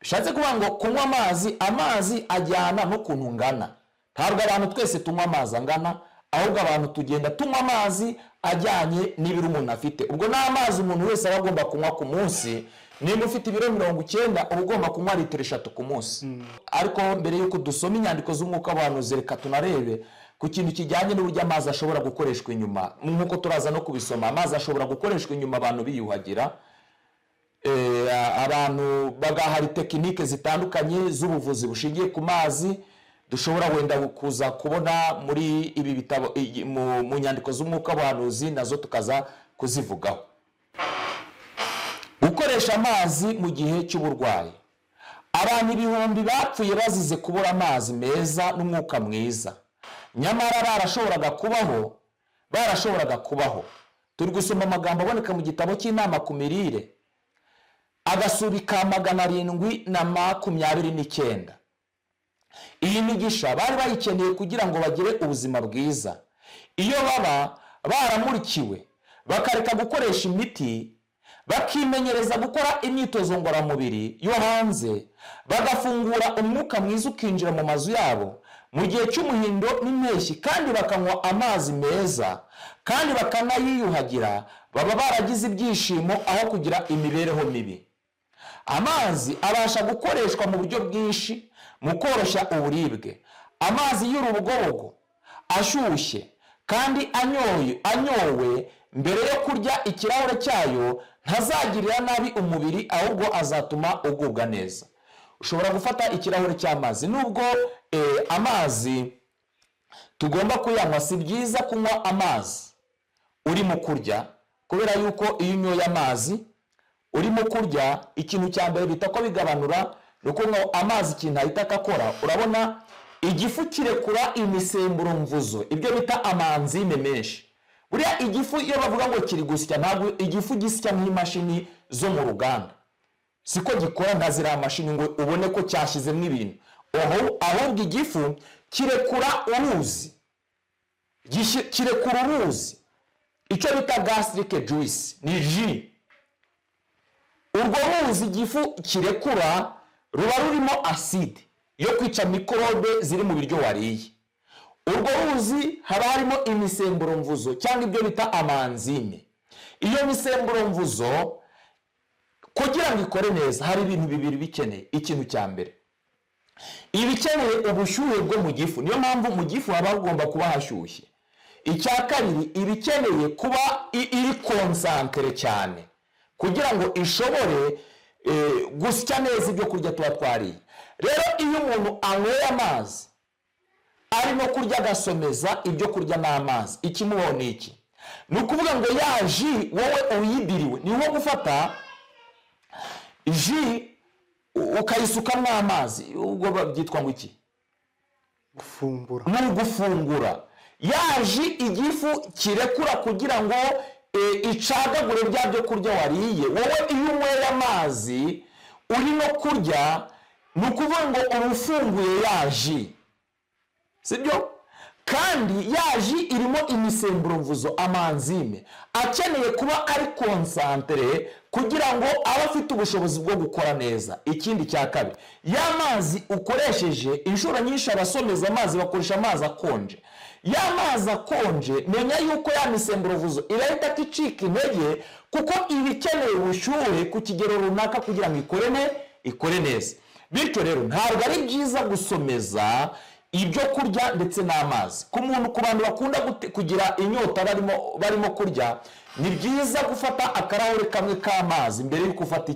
bishatse kuvuga ngo kunywa amazi ajyana n'ukuntu ngana. ntabwo abantu twese tunywa amazi angana, ahubwo abantu tugenda tunywa amazi ajyanye n'ibiro umuntu afite. Ubwo n'amazi umuntu wese aba agomba kunywa ku munsi, niba ufite ibiro 90 uba ugomba kunywa litiro 3 ku munsi. Ariko mbere y'uko dusoma inyandiko z'umwuka w'abahanuzi, reka tunarebe ku kintu kijyanye n'uburyo amazi ashobora gukoreshwa inyuma. Nk'uko turaza no kubisoma, amazi ashobora gukoreshwa inyuma abantu biyuhagira. Abantu bagahari tekinike zitandukanye z'ubuvuzi bushingiye ku mazi dushobora wenda kuza kubona muri ibi bitabo mu nyandiko z'umwuka w'abahanuzi, nazo tukaza kuzivugaho. Gukoresha amazi mu gihe cy'uburwayi. Abantu ibihumbi bapfuye bazize kubura amazi meza n'umwuka mwiza, nyamara barashoboraga kubaho. Turi gusoma amagambo aboneka mu gitabo cy'inama ku mirire, agasuri ka 729. Iyi migisha bari bayikeneye kugira ngo bagire ubuzima bwiza. Iyo baba baramurikiwe bakareka gukoresha imiti, bakimenyereza gukora imyitozo ngororamubiri yo hanze, bagafungura umwuka mwiza ukinjira mu mazu yabo mu gihe cy'umuhindo n'impeshyi, kandi bakanywa amazi meza kandi bakanayiyuhagira, baba baragize ibyishimo aho kugira imibereho mibi. Amazi abasha gukoreshwa mu buryo bwinshi mu koroshya uburibwe. Amazi y'urubogobogo ashyushye kandi anyowe mbere yo kurya ikirahure cyayo ntazagirira nabi umubiri, ahubwo azatuma ugubwa neza. Ushobora gufata ikirahure cy'amazi. Nubwo amazi tugomba kuyanywa, si byiza kunywa amazi urimo kurya, kubera yuko iyo unyoye amazi urimo kurya, ikintu cya mbere bita ko bigabanura nuko amazi ikintu ahita akakora, urabona igifu kirekura imisemburo mvuzo, ibyo bita amanzime menshi. Buriya igifu iyo bavuga ngo kiri gusya, ntabwo igifu gisya nk'imashini zo mu ruganda, siko gikora nka ziriya mashini ngo ubone ko cyashyizemo ibintu. Ahubwo igifu kirekura uruzi, icyo bita gastric juice, ni jus. Urwo ruzi igifu kirekura ruba rurimo aside yo kwica mikorobe ziri mu biryo wariye. Urwo ruzi haba harimo imisemburo mvuzo cyangwa ibyo bita amanzime. Iyo misemburo mvuzo kugira ngo ikore neza hari ibintu bibiri bikeneye. Ikintu cya mbere, ibikeneye ubushyuhe bwo mu gifu, niyo mpamvu mu gifu haba hagomba kuba hashyushye. Icya kabiri, ibikeneye kuba iri konsantere cyane kugira ngo ishobore gusya neza ibyo kurya tuba twariye. Rero iyo umuntu anyweye amazi arimo kurya agasomeza ibyo kurya n'amazi, ikimubaho ni iki? Ni ukuvuga ngo ya ji wowe uyidiriwe, ni nko gufata ji ukayisukamo amazi, ubwo byitwa ngo iki? Gufungura. Ni ugufungura. Ya ji igifu kirekura kugira ngo icagagure bya byo kurya wariye. Wowe iyo unyweye amazi uri no kurya, ni ukuvuga ngo urufunguye ya ji, sibyo? Kandi ya ji irimo imisemburo mvuzo, amanzime akeneye kuba ari konsantere kugira ngo abe afite ubushobozi bwo gukora neza. Ikindi cya kabiri, ya mazi ukoresheje, inshuro nyinshi abasomeza amazi bakoresha amazi akonje. Ya mazi akonje, menya yuko ya misemburo mvuzo irahita icika intege, kuko iba ikeneye ubushyuhe ku kigero runaka kugira ngo ikore neza. Bityo rero ntabwo ari byiza gusomeza ibyo kurya ndetse n'amazi. Ku bantu bakunda kugira inyota barimo kurya, ni byiza gufata akarahure kamwe k'amazi mbere y'uko ufata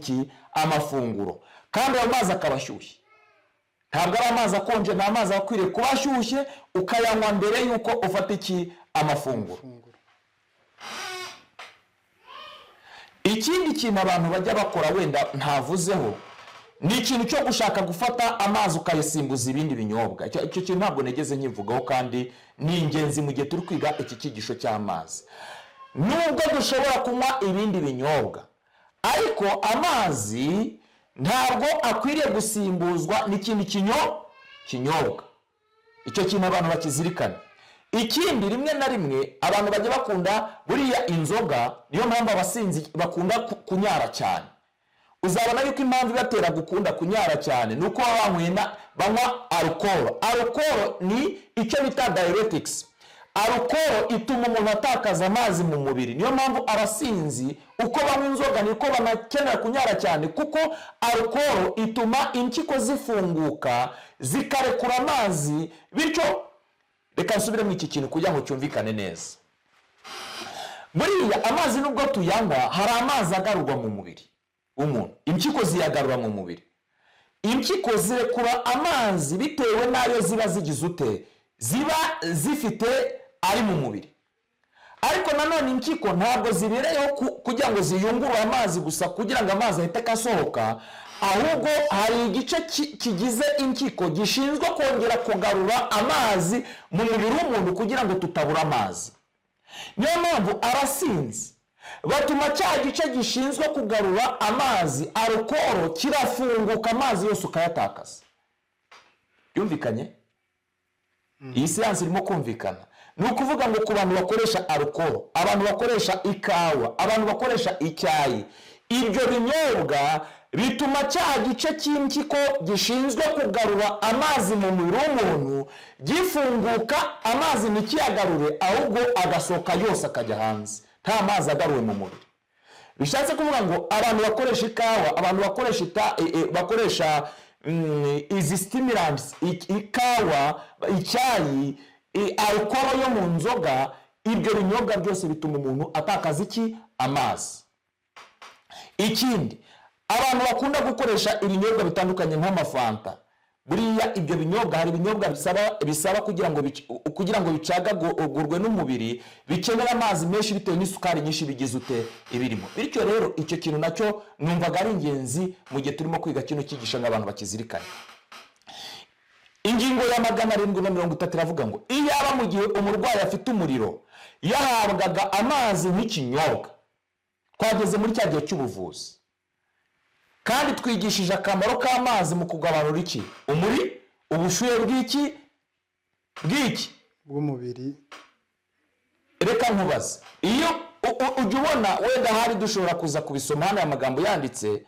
amafunguro, kandi ayo mazi akaba ashyushye. Ntabwo ari amazi akonje, ni amazi akwiriye kuba ashyushye, ukayanywa mbere y'uko ufata amafunguro. Ikindi kintu abantu bajya bakora wenda ntavuzeho, ni ikintu cyo gushaka gufata amazi ukayisimbuza ibindi binyobwa. Icyo kintu ntabwo negeze nkivugaho, kandi ni ingenzi mu gihe turi kwiga iki cyigisho cy'amazi. Nubwo dushobora kunywa ibindi binyobwa, ariko amazi ntabwo akwiriye gusimbuzwa n'ikindi kinyobwa. Icyo kintu abantu bakizirikana. Ikindi, rimwe na rimwe abantu bajya bakunda buriya inzoga, niyo mpamvu abasinzi bakunda kunyara cyane. Uzabona yuko impamvu ibatera gukunda kunyara cyane nuko banywa alcohol. Alcohol ni icyo bita diuretics. alukoro ituma umuntu atakaza amazi mu mubiri. Niyo mpamvu abasinzi uko banywa inzoga niko banakenera kunyara cyane, kuko alukoro ituma impyiko zifunguka zikarekura amazi. Bityo reka nsubire mu iki kintu kugira ngo cyumvikane neza. Buriya amazi nubwo tuyanywa, hari amazi agarurwa mu mubiri w'umuntu, impyiko ziyagarura mu mubiri. Impyiko zirekura amazi bitewe n'ayo ziba zigize ute, ziba zifite ari mu mubiri. Ariko nanone impyiko ntabwo zibereyeho kugira ngo ziyungurure amazi gusa kugira ngo amazi ahite asohoka, ahubwo hari igice kigize impyiko gishinzwe kongera kugarura amazi mu mubiri w'umuntu kugira ngo tutabura amazi. Niyo mpamvu abasinzi batuma cya gice gishinzwe kugarura amazi, alukoro, kirafunguka, amazi yose ukayatakaza. Yumvikanye? Iyi siyansi irimo kumvikana. Ni ukuvuga ngo ku bantu bakoresha alukoro, abantu bakoresha ikawa, abantu bakoresha icyayi, ibyo binyobwa bituma cya gice cy'impyiko gishinzwe kugarura amazi mu mubiri w'umuntu gifunguka, amazi ntikiyagarure, ahubwo agasohoka yose akajya hanze, nta mazi agaruwe mu mubiri. Bishatse kuvuga ngo abantu bakoresha ikawa, abantu bakoresha izi stimulants, ikawa, icyayi, alukoro yo mu nzoga, ibyo binyobwa byose bituma umuntu atakaza iki? Amazi. Ikindi, abantu bakunda gukoresha ibinyobwa bitandukanye nk'amafanta, buriya ibyo binyobwa, hari ibinyobwa bisaba kugira ngo bicagagurwe n'umubiri, bikenera amazi menshi bitewe n'isukari nyinshi bigize ute ibirimo. Bityo rero icyo kintu nacyo numvaga ari ingenzi mu gihe turimo kwiga kino cyigisho n'abantu bakizirikanye. Ingingo ya 730 iravuga ngo iyaba mu gihe umurwayi afite umuriro yahabwaga amazi nk'ikinyobwa. Twageze muri cya gihe cy'ubuvuzi, kandi twigishije akamaro k'amazi mu kugabanura iki? Ubushyuhe bw'iki? Bw'umubiri. Reka nkubaze, iyo ujya ubona, wenda hari dushobora kuza kubisoma hano aya magambo yanditse,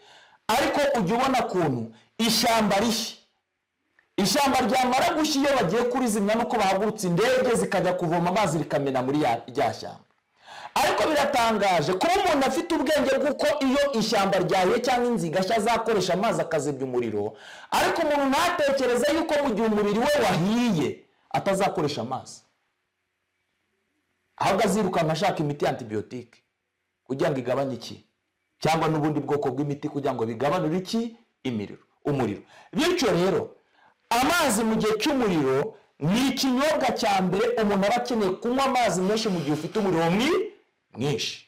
ariko ujya ubona kuntu ishyamba rishya, ishyamba ryamara gushya iyo bagiye kurizimya nuko bahagurutse indege zikajya kuvoma amazi rikamena muri rya shyamba. Ariko biratangaje kuba umuntu afite ubwenge bw'uko iyo ishyamba ryahiye cyangwa inziga nshya azakoresha amazi akazibya umuriro, ariko umuntu ntatekereze yuko mu gihe umubiri we wahiye atazakoresha amazi, ahubwo azirukanka ashaka imiti antibiyotike kugira ngo igabanye iki, cyangwa n'ubundi bwoko bw'imiti kugira ngo bigabanure iki? Umuriro. Bityo rero amazi mu gihe cy'umuriro ni ikinyobwa cya mbere umuntu aba akeneye kunywa amazi menshi mu gihe ufite umuriro mwinshi,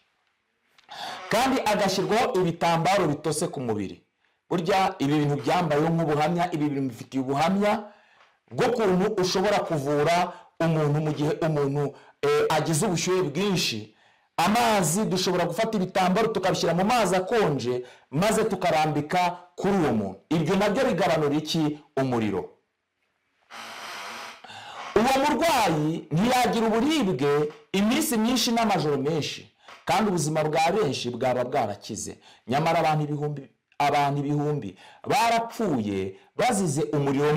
kandi agashyirwaho ibitambaro bitose ku mubiri. Burya ibi bintu byambayeho nk'ubuhamya, ibi bintu bifitiye ubuhamya bw'ukuntu ushobora kuvura umuntu mu gihe umuntu agize ubushyuhe bwinshi. Amazi dushobora gufata ibitambaro tukabishyira mu mazi akonje maze tukarambika kuri uwo muntu, ibyo nabyo bigabanura iki? Umuriro. Uwo murwayi ntiyagira uburibwe iminsi myinshi n'amajoro menshi, kandi ubuzima bwa benshi bwaba bwarakize. Nyamara abantu ibihumbi barapfuye bazize umuriro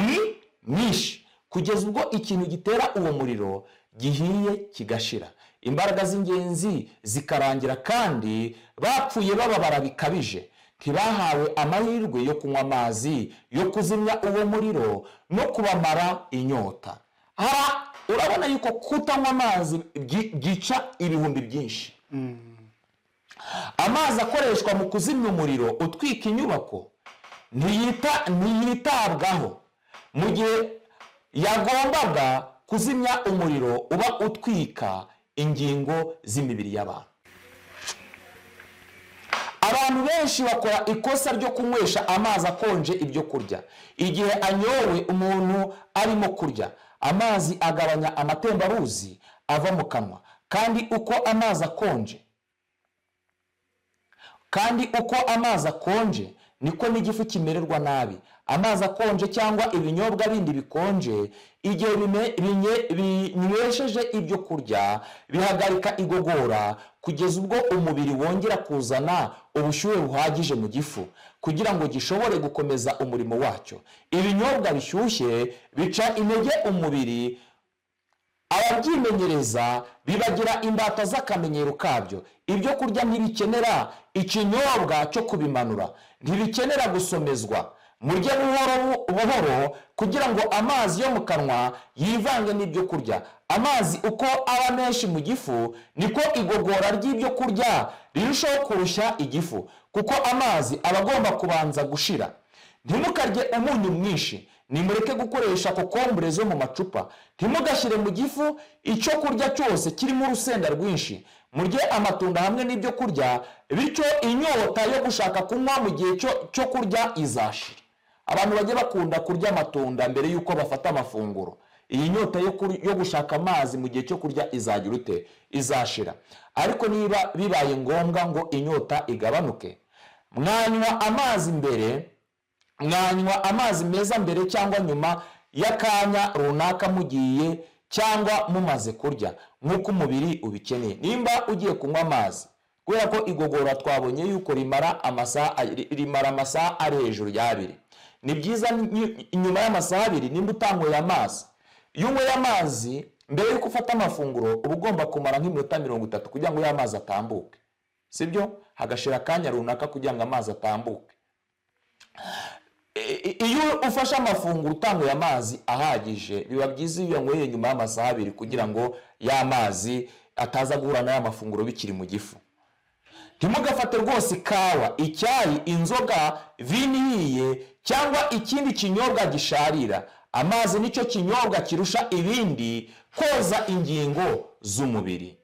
mwinshi, kugeza ubwo ikintu gitera uwo muriro gihiye kigashira, imbaraga z'ingenzi zikarangira, kandi bapfuye bababara bikabije. Ntibahawe amahirwe yo kunywa amazi yo kuzimya uwo muriro no kubamara inyota. Urabona yuko kutanywa amazi byica ibihumbi byinshi. Amazi akoreshwa mu kuzimya umuriro utwika inyubako ntiyitabwaho mu gihe yagombaga kuzimya umuriro uba utwika ingingo z'imibiri y'abantu. Abantu benshi bakora ikosa ryo kunywesha amazi akonje ibyo kurya. Igihe anyowe umuntu arimo kurya, amazi agabanya amatembabuzi ava mu kanwa, kandi uko amazi akonje niko n'igifu kimererwa nabi. Amazi akonje cyangwa ibinyobwa bindi bikonje igihe binywesheje ibyo kurya bihagarika igogora, kugeza ubwo umubiri wongera kuzana ubushyuhe buhagije mu gifu kugira ngo gishobore gukomeza umurimo wacyo. Ibinyobwa bishyushye bica intege umubiri ababyimenyereza bibagira imbata z'akamenyero kabyo. Ibyo kurya ntibikenera ikinyobwa cyo kubimanura, ntibikenera gusomezwa. Murye buhoro buhoro kugira ngo amazi yo mu kanwa yivange n'ibyo kurya. Amazi uko aba menshi mu gifu, niko igogora ry'ibyo kurya rirushaho kurushya igifu, kuko amazi aba agomba kubanza gushira. Ntimukarye umunyu mwinshi, nimureke gukoresha kokombure zo mu macupa. Ntimugashyire mu gifu icyo kurya cyose kirimo urusenda rwinshi. Murye amatunda hamwe n'ibyo kurya, bityo inyota yo gushaka kunywa mu gihe cyo kurya izashira. Abantu bajye bakunda kurya amatunda mbere y'uko bafata amafunguro. Iyi nyota yo gushaka amazi mu gihe cyo kurya izagira ute? Izashira. Ariko niba bibaye ngombwa ngo inyota igabanuke, mwanywa amazi meza mbere cyangwa nyuma y'akanya runaka mugiye cyangwa mumaze kurya, nk'uko umubiri ubikeneye. Nimba ugiye kunywa amazi, kubera ko igogora twabonye yuko rimara amasaha ari hejuru y'abiri, ni byiza inyuma y'amasaha abiri nimba utanyweye amazi. Iyo unyweye amazi mbere y'uko ufata amafunguro, uba ugomba kumara nk'iminota 30 kugira ngo ya mazi atambuke, sibyo? Hagashira akanya runaka kugira ngo amazi atambuke. Iyo ufashe amafunguro utanyweye amazi ahagije, biba byiza iyo yanyweye nyuma y'amasaha abiri kugira ngo ya mazi ataza guhura n'aya mafunguro bikiri mu gifu. Ntimugafate rwose ikawa, icyayi, inzoga, vino ihiye cyangwa ikindi kinyobwa gisharira. Amazi nicyo kinyobwa kirusha ibindi koza ingingo z'umubiri.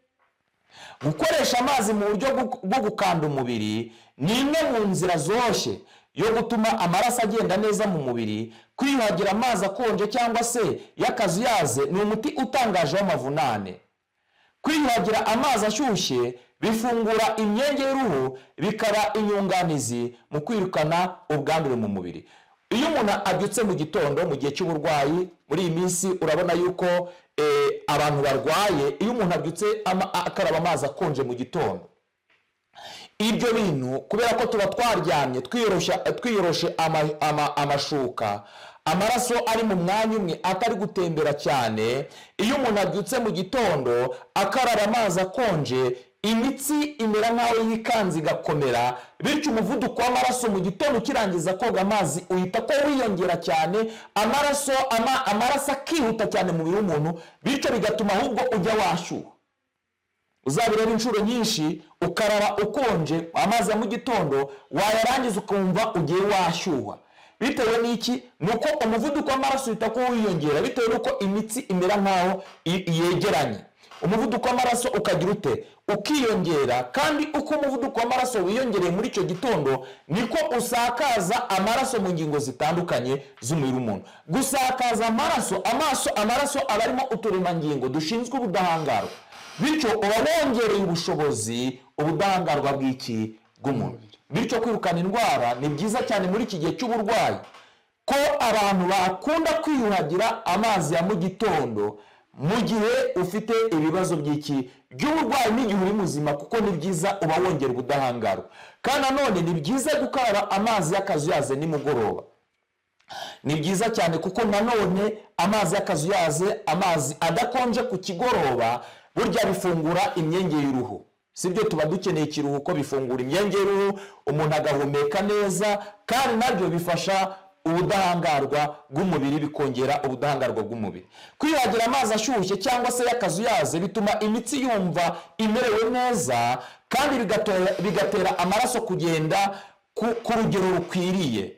Gukoresha amazi mu buryo bwo gukanda umubiri ni imwe mu nzira zoroshye yo gutuma amaraso agenda neza mu mubiri. Kwiyuhagira amazi akonje cyangwa se y'akazuyaze ni umuti utangaje w'amavunane. Kwiyuhagira amazi ashyushye bifungura imyenge y'uruhu, bikaba inyunganizi mu kwirukana ubwandure mu mubiri. Iyo umuntu abyutse mu gitondo mu gihe cy'uburwayi, muri iyi minsi urabona yuko abantu barwaye, iyo umuntu abyutse akaraba amazi akonje mu gitondo, ibyo bintu kubera ko tuba twaryamye twiyoroshe amashuka, amaraso ari mu mwanya umwe atari gutembera cyane. Iyo umuntu abyutse mu gitondo akaraba amazi akonje, imitsi imera nk'aho yikanze igakomera, bityo umuvuduko w'amaraso mu gitondo ukirangiza koga amazi uhita ko wiyongera cyane, amaraso akihuta cyane mu mubiri w'umuntu, bityo bigatuma ahubwo ujya washyuha. Uzabireba inshuro nyinshi ukaraba ukonje amazi ya mu gitondo, wayarangiza ukumva ugiye washyuha. Bitewe n'iki? Nuko umuvuduko w'amaraso uhita ko wiyongera, bitewe nuko imitsi imera nk'aho yegeranye. Umuvuduko w'amaraso ukagira ute? Ukiyongera. Kandi uko umuvuduko w'amaraso wiyongereye muri icyo gitondo, niko usakaza amaraso mu ngingo zitandukanye z'umubiri w'umuntu. Gusakaza amaraso aba arimo uturemangingo dushinzwe ubudahangarwa, bityo uba wongereye ubushobozi ubudahangarwa bw'umuntu. Bityo kwirukana indwara ni byiza cyane muri iki gihe cy'uburwayi, ko abantu bakunda kwiyuhagira amazi ya mu gitondo mu gihe ufite ibibazo by'uburwayi n'igihe uri muzima, kuko ni byiza uba wongera ubudahangarwa. Kandi nanone ni byiza gukaraba amazi y'akazuyaze nimugoroba. Ni byiza cyane kuko nanone amazi y'akazuyaze, amazi adakonje ku kigoroba, burya bifungura imyenge y'uruhu. Sibyo tuba dukeneye ikiruhuko, bifungura imyenge y'uruhu, umuntu agahumeka neza, kandi nabyo bifasha ubudahangarwa bw'umubiri, bikongera ubudahangarwa bw'umubiri. Kwiyuhagira amazi ashyushye cyangwa se y'akazuyaze bituma imitsi yumva imerewe neza, kandi bigatera amaraso kugenda ku rugero rukwiriye.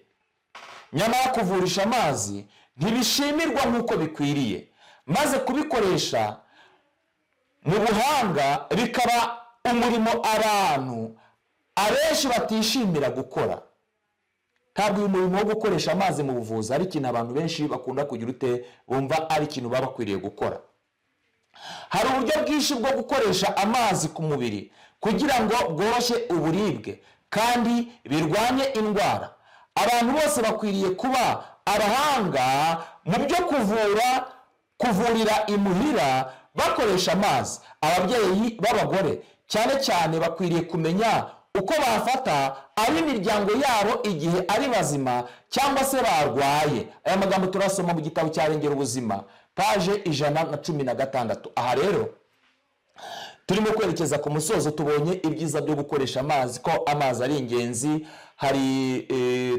Nyamara kuvurisha amazi ntibishimirwa nk'uko bikwiriye, maze kubikoresha mu buhanga bikaba umurimo abantu abenshi batishimira gukora. Ntabwo uyu murimo wo gukoresha amazi mu buvuzi ari ikintu abantu benshi bakunda kugira ute bumva ari ikintu baba bakwiriye gukora. Hari uburyo bwinshi bwo gukoresha amazi ku mubiri kugira ngo bworoshye uburibwe kandi birwanye indwara. Abantu bose bakwiriye kuba abahanga mu byo kuvurira imuhira bakoresha amazi. Ababyeyi b'abagore cyane cyane bakwiriye kumenya uko bafata ab'imiryango yabo igihe ari bazima cyangwa se barwaye. Aya magambo turasoma mu gitabo cya Rengera Ubuzima, paje 116. Aha rero turimo kwerekeza ku musozo. Tubonye ibyiza byo gukoresha amazi, ko amazi ari ingenzi. Hari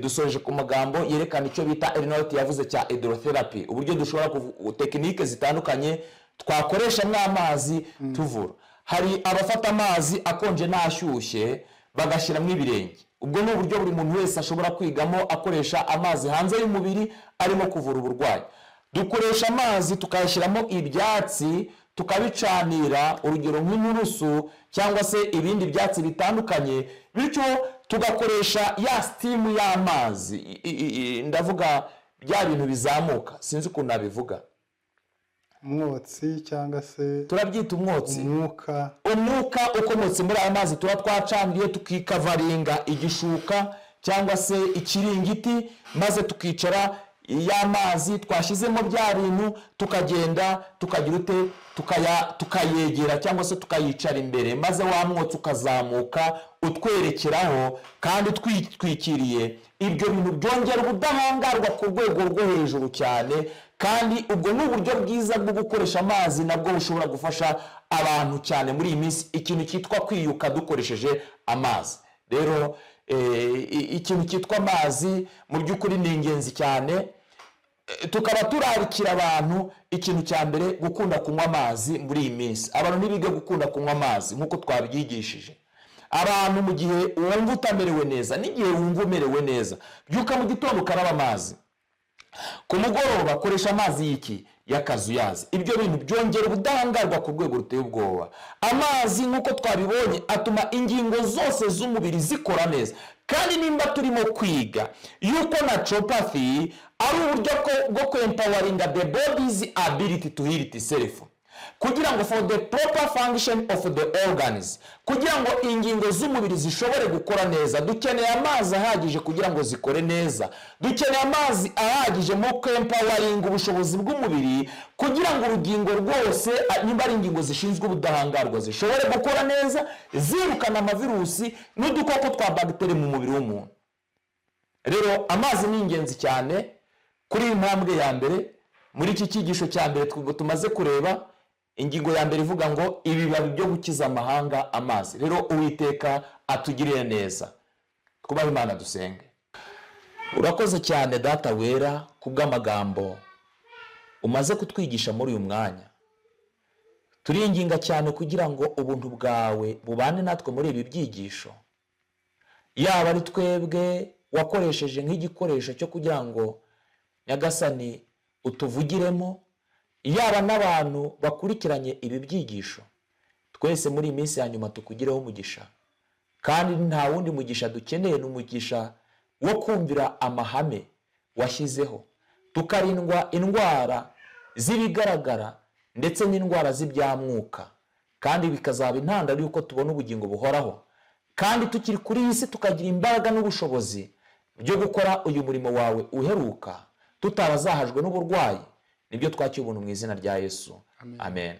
dusoje ku magambo yerekana icyo bita Ernest yavuze cya hydrotherapy, uburyo dushobora tekinike zitandukanye twakoresha amazi tuvura. Hari abafata amazi akonje n'ashyushye bagashyiramo ibirenge. Ubwo ni uburyo buri muntu wese ashobora kwigamo akoresha amazi hanze y'umubiri arimo kuvura uburwayi. Dukoresha amazi tukayashyiramo ibyatsi tukabicanira, urugero nk'inturusu cyangwa se ibindi byatsi bitandukanye, bityo tugakoresha ya steam y'amazi. Ndavuga bya bintu bizamuka, sinzi ukuntu nabivuga, umwotsi cyangwa se turabyita umwotsi, umwuka ukomotse muri aya mazi tuba twacaniye, tukikavaringa igishuka cyangwa se ikiringiti, maze tukicara y'amazi twashyizemo bya bintu, tukagenda tukagira ute tukayegera cyangwa se tukayicara imbere, maze wa mwotsi ukazamuka utwerekeraho kandi twitwikiriye. Ibyo bintu byongera ubudahangarwa ku rwego rwo hejuru cyane, kandi ubwo ni uburyo bwiza bwo gukoresha amazi nabwo bushobora gufasha abantu cyane muri iyi minsi, ikintu cyitwa kwiyuka dukoresheje amazi. Rero ikintu cyitwa amazi mu by'ukuri ni ingenzi cyane. Tukaba turarikira abantu ikintu cya mbere gukunda kunywa amazi muri iyi minsi. Abantu ntibige gukunda kunywa amazi nk'uko twabyigishije. Abantu mu gihe wumva utamerewe neza n'igihe wumva umerewe neza, byuka mu gitondo ukaraba amazi, ku mugoroba koresha amazi y'iki y'akazuyazi. Ibyo bintu byongera ubudahangarwa ku rwego ruteye ubwoba. Amazi nk'uko twabibonye atuma ingingo zose z'umubiri zikora neza. Kandi nimba turimo kwiga yuko naturopathy ari uburyo bwo kwempoweringa the body's ability to heal itself, kugira ngo for the proper function of the organs, kugira ngo ingingo z'umubiri zishobore gukora neza, dukeneye amazi ahagije kugira ngo zikore neza. Dukeneye amazi ahagije mu kwempoweringa ubushobozi bw'umubiri, kugira ngo urugingo rwose, niba ari ingingo zishinzwe ubudahangarwa, zishobore gukora neza, zirukana amavirusi n'udukoko twa bagiteri mu mubiri w'umuntu. Rero amazi ni ingenzi cyane. Kuri iyi ntambwe ya mbere, muri iki cyigisho cya mbere tumaze kureba, ingingo ya mbere ivuga ngo ibibabi byo gukiza amahanga amazi. Rero Uwiteka atugirire neza. Kubaha Imana dusenge. Urakoze cyane Data wera kubw'amagambo umaze kutwigisha muri uyu mwanya. Turinginga cyane kugira ngo ubuntu bwawe bubane natwe muri ibi byigisho, yaba ari twebwe wakoresheje nk'igikoresho cyo kugira ngo Nyagasani utuvugiremo, yaba n'abantu bakurikiranye ibi byigisho. Twese muri iyi minsi ya nyuma tukugireho umugisha, kandi nta wundi mugisha dukeneye, n'umugisha wo kumvira amahame washyizeho, tukarindwa indwara z'ibigaragara ndetse n'indwara z'ibyamwuka, kandi bikazaba intandaro y'uko tubona ubugingo buhoraho, kandi tukiri kuri iyi si tukagira imbaraga n'ubushobozi byo gukora uyu murimo wawe uheruka, tutabazahajwe n'uburwayi. Nibyo twakiye ubuntu mu izina rya Yesu. Amen.